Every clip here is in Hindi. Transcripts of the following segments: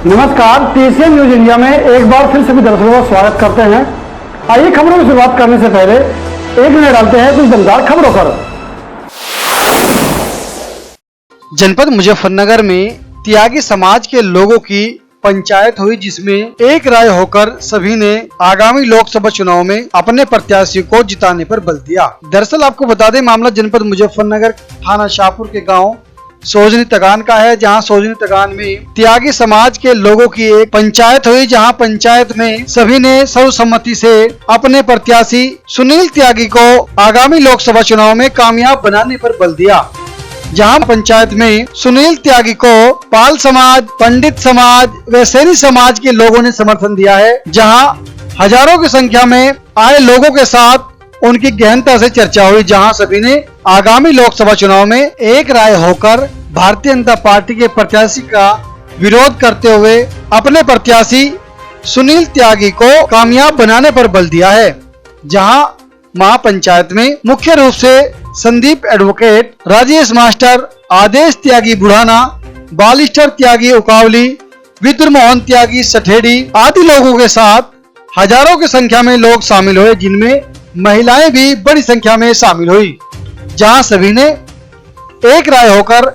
नमस्कार, TCN न्यूज इंडिया में एक बार फिर सभी दर्शकों का स्वागत करते हैं। आइए खबरों की शुरुआत करने से पहले एक नजर डालते हैं कुछ दमदार खबरों पर। जनपद मुजफ्फरनगर में त्यागी समाज के लोगों की पंचायत हुई, जिसमें एक राय होकर सभी ने आगामी लोकसभा चुनाव में अपने प्रत्याशी को जिताने पर बल दिया। दरअसल आपको बता दें, मामला जनपद मुजफ्फरनगर थाना शाहपुर के गांव सोजनी तगान का है, जहां सोजनी तगान में त्यागी समाज के लोगों की एक पंचायत हुई, जहां पंचायत में सभी ने सर्वसम्मति से अपने प्रत्याशी सुनील त्यागी को आगामी लोकसभा चुनाव में कामयाब बनाने पर बल दिया। जहां पंचायत में सुनील त्यागी को पाल समाज, पंडित समाज व सैनी समाज के लोगों ने समर्थन दिया है, जहां हजारों की संख्या में आए लोगों के साथ उनकी गहनता से चर्चा हुई, जहां सभी ने आगामी लोकसभा चुनाव में एक राय होकर भारतीय जनता पार्टी के प्रत्याशी का विरोध करते हुए अपने प्रत्याशी सुनील त्यागी को कामयाब बनाने पर बल दिया है। जहां महापंचायत में मुख्य रूप से संदीप एडवोकेट, राजेश मास्टर, आदेश त्यागी बुढ़ाना, बालिस्टर त्यागी उकावली, विद्र मोहन त्यागी सठेड़ी आदि लोगों के साथ हजारों की संख्या में लोग शामिल हुए, जिनमें महिलाएं भी बड़ी संख्या में शामिल हुई। जहां सभी ने एक राय होकर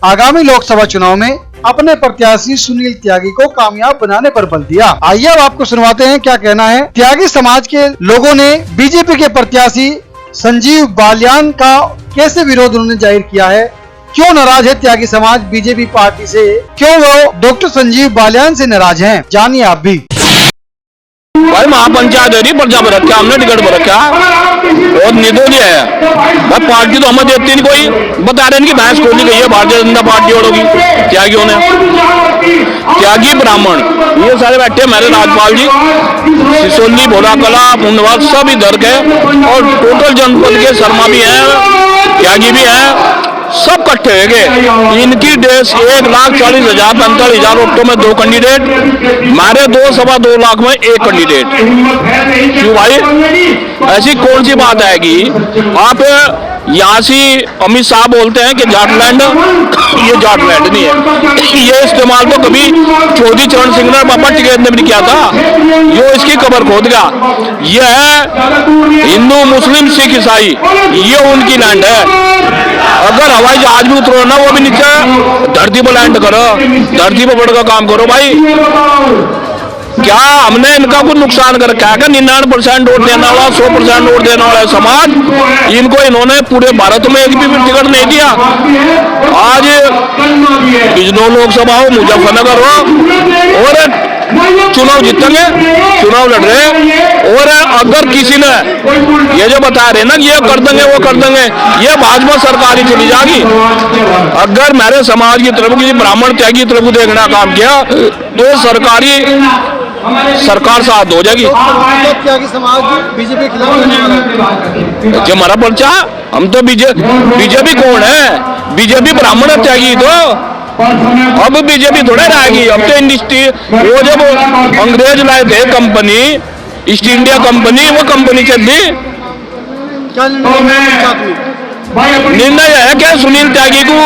आगामी लोकसभा चुनाव में अपने प्रत्याशी सुनील त्यागी को कामयाब बनाने पर बल दिया। आइए अब आपको सुनवाते हैं क्या कहना है त्यागी समाज के लोगों ने बीजेपी के प्रत्याशी संजीव बालियान का कैसे विरोध उन्होंने जाहिर किया है, क्यों नाराज है त्यागी समाज बीजेपी पार्टी से, क्यों वो डॉक्टर संजीव बालियान से नाराज हैं, जानिए आप भी। भाई महापंचायत है, पर्चा पर रखा हमने, टिकट पर रखा और निर्दलीय है भाई। पार्टी तो हमें देती नहीं, कोई बता रहे हैं कि भैंस खोली गई है भारतीय जनता पार्टी वालों की त्यागियों ने। त्यागी ब्राह्मण ये सारे बैठे, मेरे राजपाल जी, सिसोली, भोला कला, मुंडवाल सब इधर के, और टोटल जनपद के शर्मा भी हैं, त्यागी भी हैं, सब इकट्ठे हो गए। इनकी देश 1,40,000 45,000 वोटों में 2 कैंडिडेट, हमारे 2.25 लाख में 1 कैंडिडेट। क्यों भाई, ऐसी कौन सी बात आएगी? आप यहाँ से अमित शाह बोलते हैं कि जाटलैंड, ये जाटलैंड नहीं है। ये इस्तेमाल तो कभी चौधरी चरण सिंह ने बाबा टिकैत ने भी किया था, यो इसकी कब्र खोद गया। ये है हिंदू, मुस्लिम, सिख, ईसाई, ये उनकी लैंड है। अगर हवाई जहाज भी उतरो ना, वो भी नीचे धरती पर लैंड करो, धरती पर बढ़कर काम करो भाई। क्या हमने इनका कुछ नुकसान कर रखा है? 99% वोट देने वाला, 100% वोट देने वाला समाज, इनको इन्होंने पूरे भारत में एक भी टिकट नहीं दिया। आज बिजनौर लोकसभा हो, मुजफ्फरनगर हो, और चुनाव जीतेंगे, चुनाव लड़ रहे हैं। और अगर किसी ने ये जो बता रहे ना ये कर देंगे वो कर देंगे, ये भाजपा सरकार ही चली जाएगी। अगर मेरे समाज की तरफ, किसी ब्राह्मण त्यागी की तरफ देखना काम किया तो सरकार साथ हो जाएगी। त्यागी समाज बीजेपी के खिलाफ जो हमारा पर्चा, हम तो बीजेपी कौन है? बीजेपी ब्राह्मण त्यागी तो अब बीजेपी थोड़े रहेगी। अब तो इंडस्ट्री, वो जब अंग्रेज लाए थे कंपनी, ईस्ट इंडिया कंपनी, वो कंपनी चली। निर्णय है क्या सुनील त्यागी को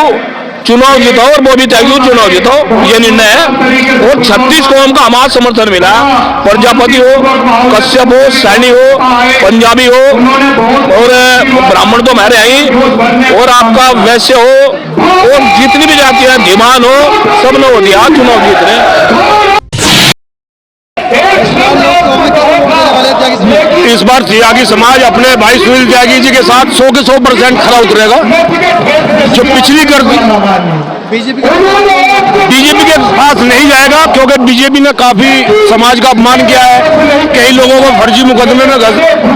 चुनाव जिताओ और बॉबी त्यागी को चुनाव जिताओ, ये निर्णय है। और 36 कौम का हमारा समर्थन मिला, प्रजापति हो, कश्यप हो, सैनी हो, पंजाबी हो, और ब्राह्मण तो हमारे आई, और आपका वैश्य हो, और जितनी भी जाति है, धीमान हो, सब ने हो दिया, चुनाव जीत रहे। इस बार त्यागी समाज अपने भाई सुनील त्यागी जी के साथ 100 के 100% खरा उतरेगा। जो पिछली कर दी बीजेपी के पास नहीं जाएगा, क्योंकि बीजेपी ने काफी समाज का अपमान किया है, कई लोगों को फर्जी मुकदमे में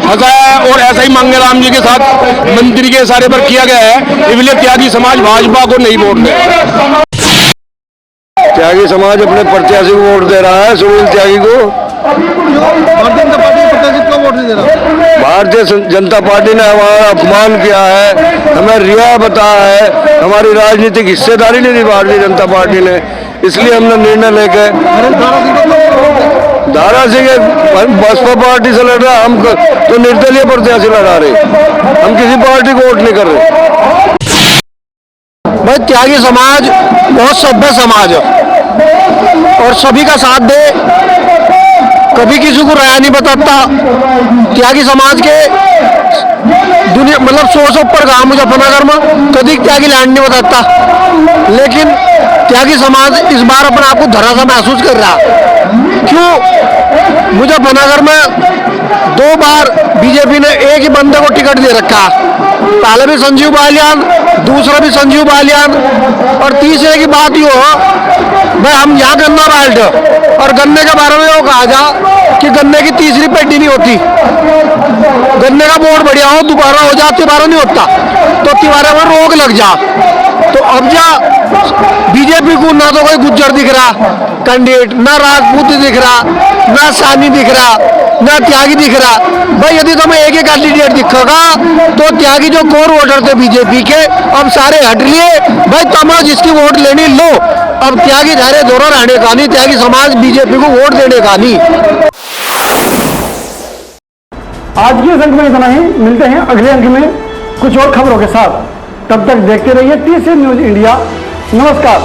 फंसाया है, और ऐसा ही मांगेराम जी के साथ मंत्री के इशारे पर किया गया है। इसलिए त्यागी समाज भाजपा को नहीं वोट दे। त्यागी समाज अपने प्रत्याशी को वोट दे रहा है, सुनील त्यागी को। भारतीय जनता पार्टी ने हमारा अपमान किया है, हमें रिया बताया है, हमारी राजनीतिक हिस्सेदारी नहीं दी भारतीय जनता पार्टी ने। इसलिए हमने निर्णय लेके दारा सिंह बसपा पार्टी से लड़ रहा, हम तो निर्दलीय प्रत्याशी लड़ा रहे, हम किसी पार्टी को वोट नहीं कर रहे। भाई त्यागी समाज बहुत सभ्य समाज है, और सभी का साथ दे, कभी किसी को राय नहीं बताता। त्यागी समाज के दुनिया मतलब 100 से ऊपर गांव मुजफ्फरनगर में कभी त्यागी लैंड नहीं बताता, लेकिन त्यागी समाज इस बार अपने आप को धरा सा महसूस कर रहा। क्यों? मुजफ्फरनगर में 2 बार बीजेपी ने एक ही बंदे को टिकट दे रखा, पहले भी संजीव बालियान, दूसरा भी संजीव बालियान, और तीसरे की बात ये हो भाई हम यहाँ गन्ना बाल्ट, और गन्ने के बारे में वो कहा जा कि गन्ने की तीसरी पेटी नहीं होती, गन्ने का बोर्ड बढ़िया हो दोबारा हो जा, तिबारा नहीं होता, तो तिबारा में रोक लग जा। तो अब जा बीजेपी को ना तो कोई गुज्जर दिख रहा कैंडिडेट, ना राजपूत दिख रहा, ना सानी दिख रहा, ना त्यागी दिख रहा। भाई यदि तुम्हें एक ही कैंडिडेट दिखेगा तो त्यागी जो कोर वोटर थे बीजेपी के अब सारे हट लिए। भाई तमाम जिसकी वोट लेनी लो, अब त्यागी धारे दोनों रहने का नहीं, त्यागी समाज बीजेपी को वोट देने का नहीं। आज के इस अंक में इतना ही, मिलते हैं अगले अंक में कुछ और खबरों के साथ। तब तक देखते रहिए TCN न्यूज इंडिया। नमस्कार।